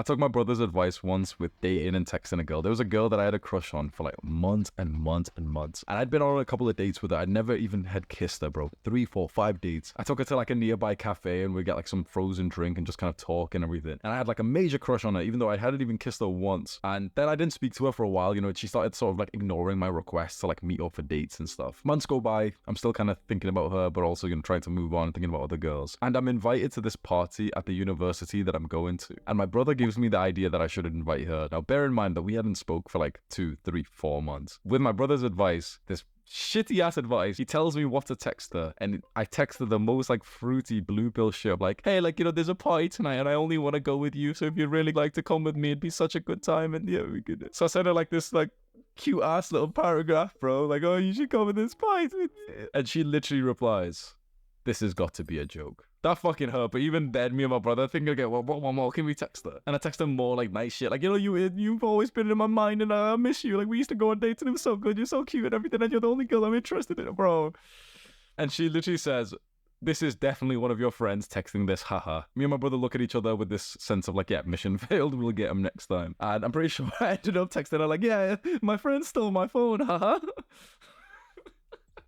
I took my brother's advice once with dating and texting a girl. There was a girl that I had a crush on for like months and months and months. And I'd been on a couple of dates with her. I'd never even had kissed her, bro. 3, 4, 5 dates. I took her to like a nearby cafe and we get like some frozen drink and just kind of talk and everything. And I had like a major crush on her, even though I hadn't even kissed her once. And then I didn't speak to her for a while. You know, she started sort of like ignoring my requests to like meet up for dates and stuff. Months go by. I'm still kind of thinking about her, but also, you know, trying to move on, thinking about other girls. And I'm invited to this party at the university that I'm going to. And my brother gives me the idea that I should invite her. Now, bear in mind that we hadn't spoke for like 2, 3, 4 months. With my brother's advice, this shitty ass advice, he tells me what to text her, and I texted the most like fruity blue pill shit, like, hey, like, you know, there's a party tonight and I only want to go with you, so if you'd really like to come with me, it'd be such a good time. And yeah, we could. So I sent her like this like cute ass little paragraph, bro, like, oh, you should come with this party with me. And she literally replies, this has got to be a joke. That fucking hurt, but even then, me and my brother think, okay, well, what more can we text her? And I text her more like nice shit, like, you know, you've always been in my mind and I miss you. Like, we used to go on dates and it was so good, you're so cute and everything, and you're the only girl I'm interested in, bro. And she literally says, this is definitely one of your friends texting this, haha. Me and my brother look at each other with this sense of like, yeah, mission failed, we'll get him next time. And I'm pretty sure I ended up texting her like, yeah, my friend stole my phone, haha.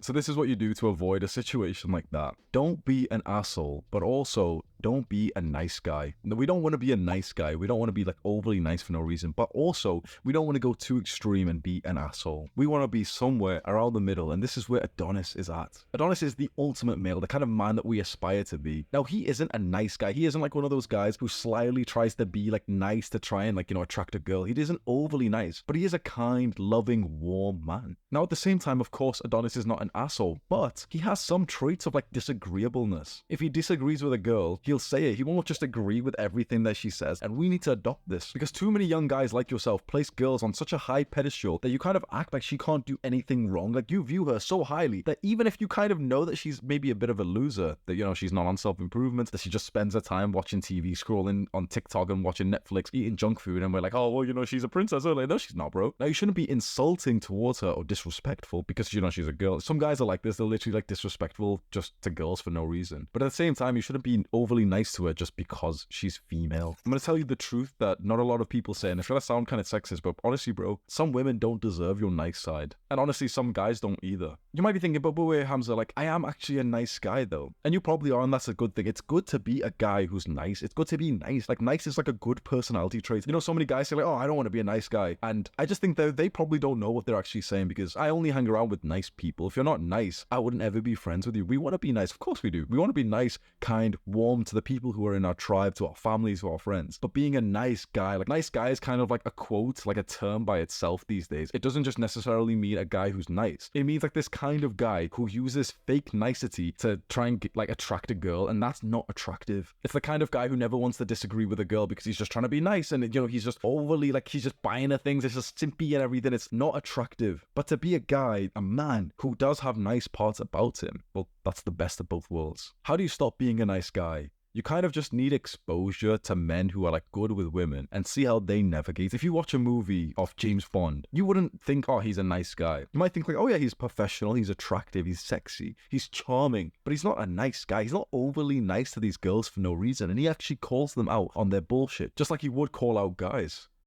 So this is what you do to avoid a situation like that. Don't be an asshole, but also don't be a nice guy. We don't want to be a nice guy. We don't want to be like overly nice for no reason, but also we don't want to go too extreme and be an asshole. We want to be somewhere around the middle, and this is where Adonis is at. Adonis is the ultimate male, the kind of man that we aspire to be. Now, he isn't a nice guy. He isn't like one of those guys who slyly tries to be like nice to try and like, you know, attract a girl. He isn't overly nice, but he is a kind, loving, warm man. Now, at the same time, of course, Adonis is not an asshole, but he has some traits of like disagreeableness. If he disagrees with a girl, he'll say it. He won't just agree with everything that she says, and we need to adopt this because too many young guys like yourself place girls on such a high pedestal that you kind of act like she can't do anything wrong. Like, you view her so highly that even if you kind of know that she's maybe a bit of a loser, that, you know, she's not on self-improvement, that she just spends her time watching TV, scrolling on TikTok and watching Netflix, eating junk food, and we're like, oh, well, you know, she's a princess. Oh, like, no, she's not, bro. Now, you shouldn't be insulting towards her or disrespectful because, you know, she's a girl. Some guys are like this. They're literally like disrespectful just to girls for no reason. But at the same time, you shouldn't be overly nice to her just because she's female. I'm going to tell you the truth that not a lot of people say, and it's going to sound kind of sexist, but honestly, bro, some women don't deserve your nice side. And honestly, some guys don't either. You might be thinking, but wait, Hamza, like, I am actually a nice guy, though. And you probably are, and that's a good thing. It's good to be a guy who's nice. It's good to be nice. Like, nice is like a good personality trait. You know, so many guys say, like, oh, I don't want to be a nice guy. And I just think that they probably don't know what they're actually saying, because I only hang around with nice people. If you're not nice, I wouldn't ever be friends with you. We want to be nice. Of course we do. We want to be nice, kind, warm to the people who are in our tribe, to our families, to our friends. But being a nice guy, like, nice guy is kind of like a quote, like a term by itself these days. It doesn't just necessarily mean a guy who's nice. It means like this kind of guy who uses fake nicety to try and get, like, attract a girl, and that's not attractive. It's the kind of guy who never wants to disagree with a girl because he's just trying to be nice, and, you know, he's just overly, like, he's just buying her things. It's just simpy and everything. It's not attractive. But to be a guy, a man who does have nice parts about him, well, that's the best of both worlds. How do you stop being a nice guy? You kind of just need exposure to men who are like good with women and see how they navigate. If you watch a movie of James Bond, you wouldn't think, oh, he's a nice guy. You might think like, oh yeah, he's professional, he's attractive, he's sexy, he's charming, but he's not a nice guy. He's not overly nice to these girls for no reason, and he actually calls them out on their bullshit, just like he would call out guys.